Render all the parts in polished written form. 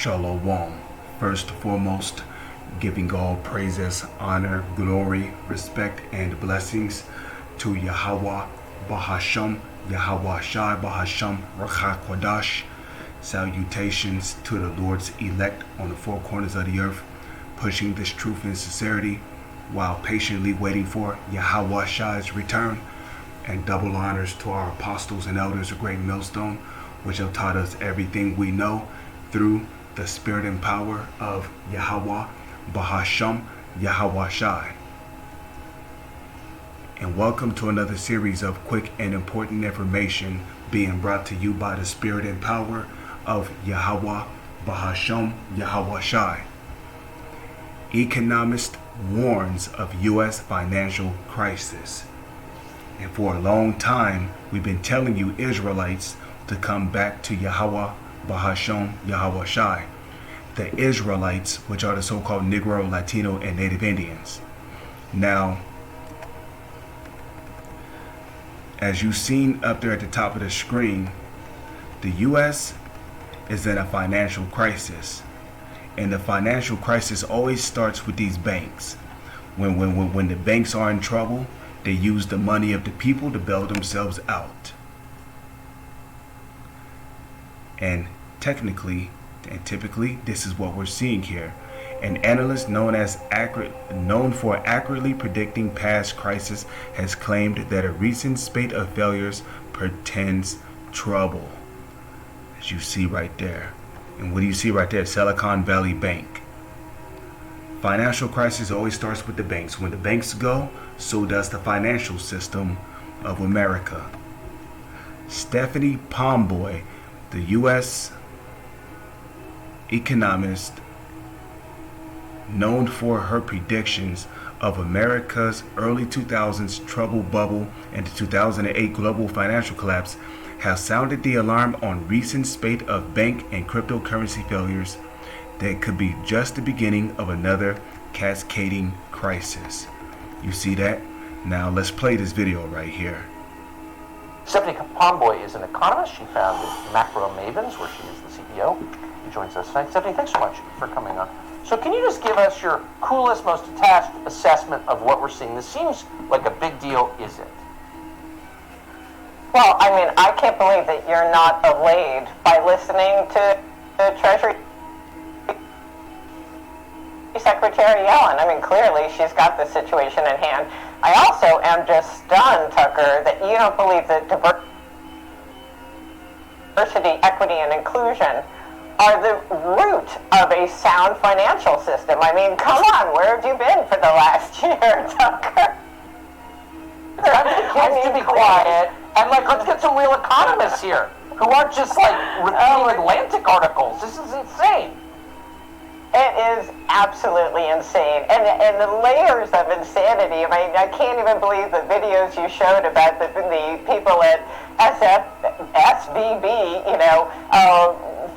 Shalom. First and foremost, giving all praises, honor, glory, respect, and blessings to Yahweh, Bahasham, Yahweh Shai, Bahasham, Rakha Kwadash. Salutations to the Lord's elect on the four corners of the earth, pushing this truth in sincerity while patiently waiting for Yahweh Shai's return. And double honors to our apostles and elders of Great Millstone, which have taught us everything we know through the spirit and power of Yahweh, Bahasham, Yahweh Shai. And welcome to another series of quick and important information being brought to you by the spirit and power of Yahweh, Bahasham, Yahweh Shai. Economist warns of U.S. financial crisis. And for a long time, we've been telling you Israelites to come back to Yahweh, Bahasham, Yahweh Shai. The Israelites, which are the so-called Negro, Latino, and Native Indians. Now, as you've seen up there at the top of the screen, the U.S. is in a financial crisis. And the financial crisis always starts with these banks. When the banks are in trouble, they use the money of the people to bail themselves out. And technically and typically, this is what we're seeing here. An analyst known for accurately predicting past crises has claimed that a recent spate of failures portends trouble. As you see right there. And what do you see right there? Silicon Valley Bank. Financial crisis always starts with the banks. When the banks go, so does the financial system of America. Stephanie Pomboy, the U.S. economist known for her predictions of America's early 2000s trouble bubble and the 2008 global financial collapse, has sounded the alarm on recent spate of bank and cryptocurrency failures that could be just the beginning of another cascading crisis. You see that? Now let's play this video right here. Stephanie Pomboy is an economist. She founded Macro Mavens, where she is the CEO. She joins us tonight. Stephanie, thanks so much for coming on. So can you just give us your coolest, most attached assessment of what we're seeing? This seems like a big deal, is it? Well, I mean, I can't believe that you're not allayed by listening to the Treasury Secretary Yellen. I mean, clearly she's got the situation at hand. I also am just stunned, Tucker, that you don't believe that diversity, equity, and inclusion are the root of a sound financial system. I mean, come on, where have you been for the last year, Tucker? It's time for the kids to be quiet, and let's get some real economists here who aren't just repeating Atlantic articles. This is insane. It is absolutely insane. And the layers of insanity, I mean, I can't even believe the videos you showed about the people at SVB,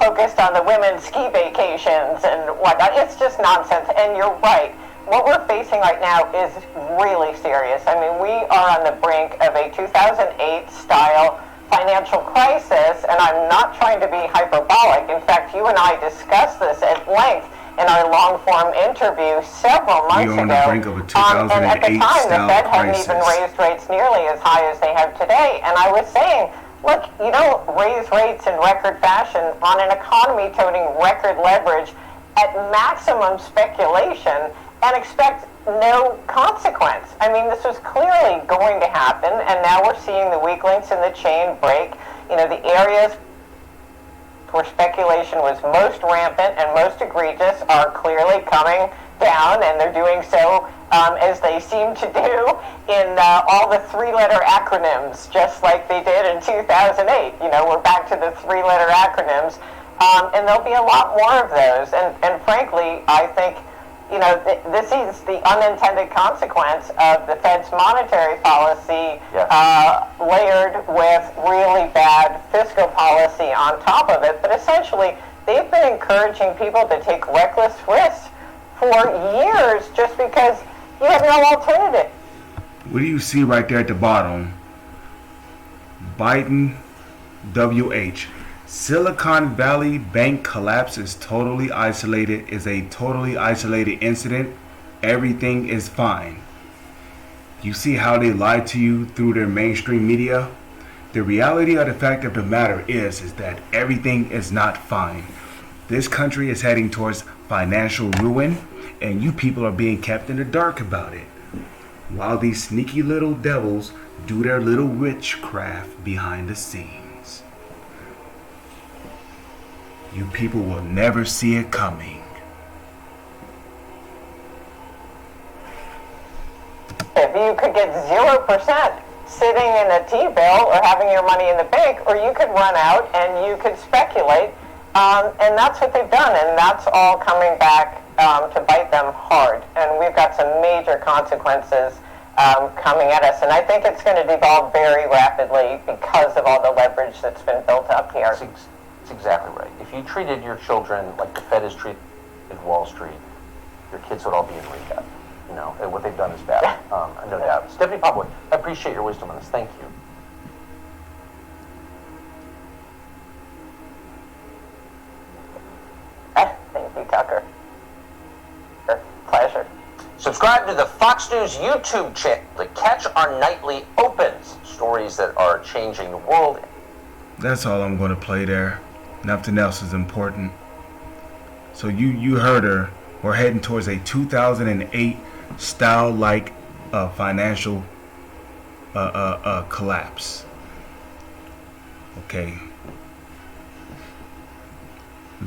focused on the women's ski vacations and whatnot. It's just nonsense. And you're right. What we're facing right now is really serious. I mean, we are on the brink of a 2008 style financial crisis, and I'm not trying to be hyperbolic. In fact, you and I discussed this at length in our long-form interview several months ago. On the brink of a 2008 and at the time, the Fed hadn't crisis. even raised rates nearly as high as they have today. And I was saying, look, you don't raise rates in record fashion on an economy toting record leverage at maximum speculation and expect no consequence. I mean, this was clearly going to happen, and now we're seeing the weak links in the chain break. The areas where speculation was most rampant and most egregious are clearly coming down, and they're doing so as they seem to do in all the three-letter acronyms, just like they did in 2008. We're back to the three-letter acronyms, and there'll be a lot more of those. And frankly, I think this is the unintended consequence of the Fed's monetary policy, layered with really bad fiscal policy on top of it. But essentially, they've been encouraging people to take reckless risks for years just because you have no alternative. What do you see right there at the bottom? Biden, WH. Silicon Valley Bank collapse is a totally isolated incident. Everything is fine. You see how they lie to you through their mainstream media? The reality of the fact of the matter is that everything is not fine. This country is heading towards financial ruin, and you people are being kept in the dark about it, while these sneaky little devils do their little witchcraft behind the scenes. You people will never see it coming. If you could get 0% sitting in a T-bill or having your money in the bank, or you could run out and you could speculate, and that's what they've done, and that's all coming back to bite them hard. And we've got some major consequences coming at us, and I think it's going to devolve very rapidly because of all the leverage that's been built up here. That's exactly right. If you treated your children like the Fed is treated Wall Street, your kids would all be in rehab. You know, and what they've done is bad, no doubt. Stephanie Pomeroy, I appreciate your wisdom on this. Thank you. Thank you, Tucker. Pleasure. Subscribe to the Fox News YouTube channel to catch our nightly opens, stories that are changing the world. That's all I'm going to play there. Nothing else is important. So you heard her. We're heading towards a 2008 style-like financial collapse. Okay.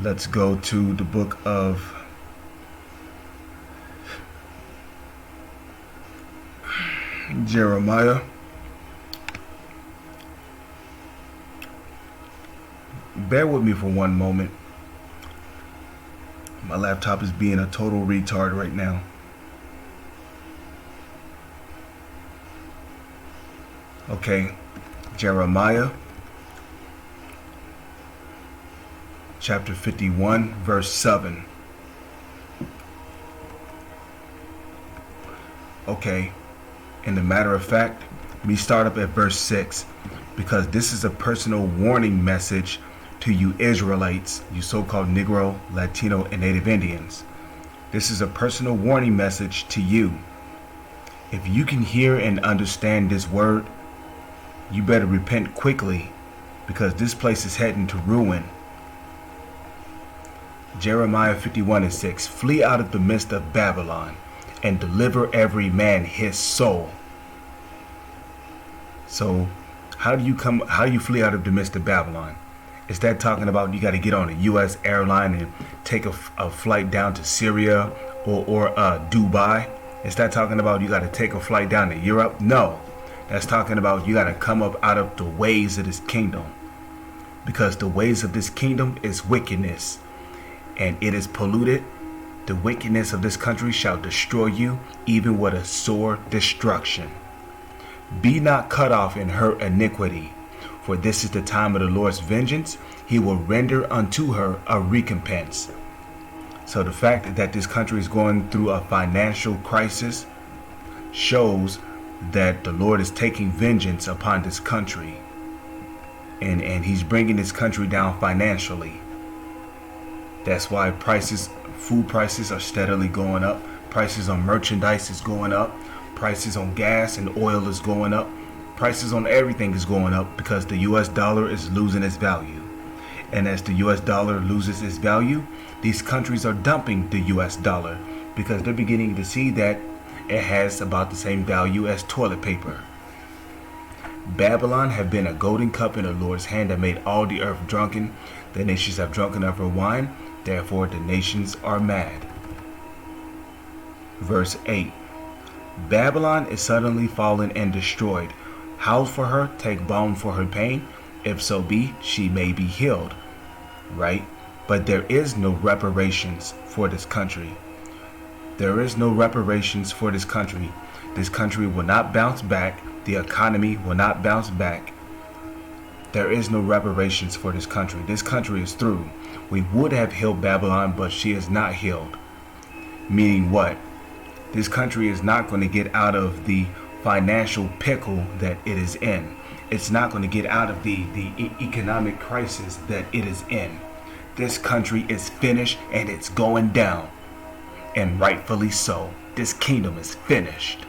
Let's go to the book of Jeremiah. Bear with me for one moment. My laptop is being a total retard right now. Okay, Jeremiah chapter 51, verse 7. Okay, in the matter of fact, we start up at verse 6, because this is a personal warning message to you Israelites, you so-called Negro, Latino, and Native Indians. This is a personal warning message to you. If you can hear and understand this word, you better repent quickly, because this place is heading to ruin. Jeremiah 51:6. Flee out of the midst of Babylon, and deliver every man his soul. So, how do you flee out of the midst of Babylon? Is that talking about you got to get on a U.S. airline and take a flight down to Syria or Dubai? Is that talking about you got to take a flight down to Europe? No. That's talking about you got to come up out of the ways of this kingdom. Because the ways of this kingdom is wickedness. And it is polluted. The wickedness of this country shall destroy you, even with a sore destruction. Be not cut off in her iniquity. For this is the time of the Lord's vengeance. He will render unto her a recompense. So the fact that this country is going through a financial crisis shows that the Lord is taking vengeance upon this country. And he's bringing this country down financially. That's why food prices are steadily going up. Prices on merchandise is going up. Prices on gas and oil is going up. Prices on everything is going up because the U.S. dollar is losing its value. And as the U.S. dollar loses its value, these countries are dumping the U.S. dollar because they're beginning to see that it has about the same value as toilet paper. Babylon have been a golden cup in the Lord's hand that made all the earth drunken. The nations have drunken of her wine, therefore the nations are mad. Verse 8. Babylon is suddenly fallen and destroyed. Howl for her, take balm for her pain, if so be she may be healed. Right? But there is no reparations for this country. There is no reparations for this country. This country will not bounce back. The economy will not bounce back. There is no reparations for this country. This country is through. We would have healed Babylon, but she is not healed. Meaning what? This country is not going to get out of the financial pickle that it is in. it's not going to get out of the economic crisis that it is in. This country is finished and it's going down. And rightfully so. This kingdom is finished.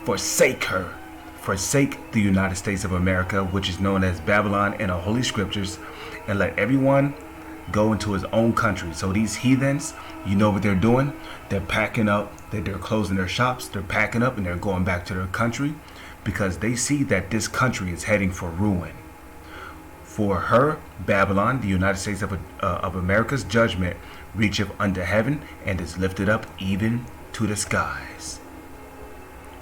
Forsake her. Forsake the United States of America, which is known as Babylon in the Holy Scriptures, and let everyone go into his own country. So these heathens, you know what they're doing? They're packing up, they're closing their shops, they're packing up and they're going back to their country because they see that this country is heading for ruin. For her, Babylon, the United States of America's judgment reacheth unto heaven and is lifted up even to the skies.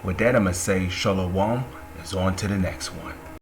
With that, I'm going to say shalom. Is on to the next one.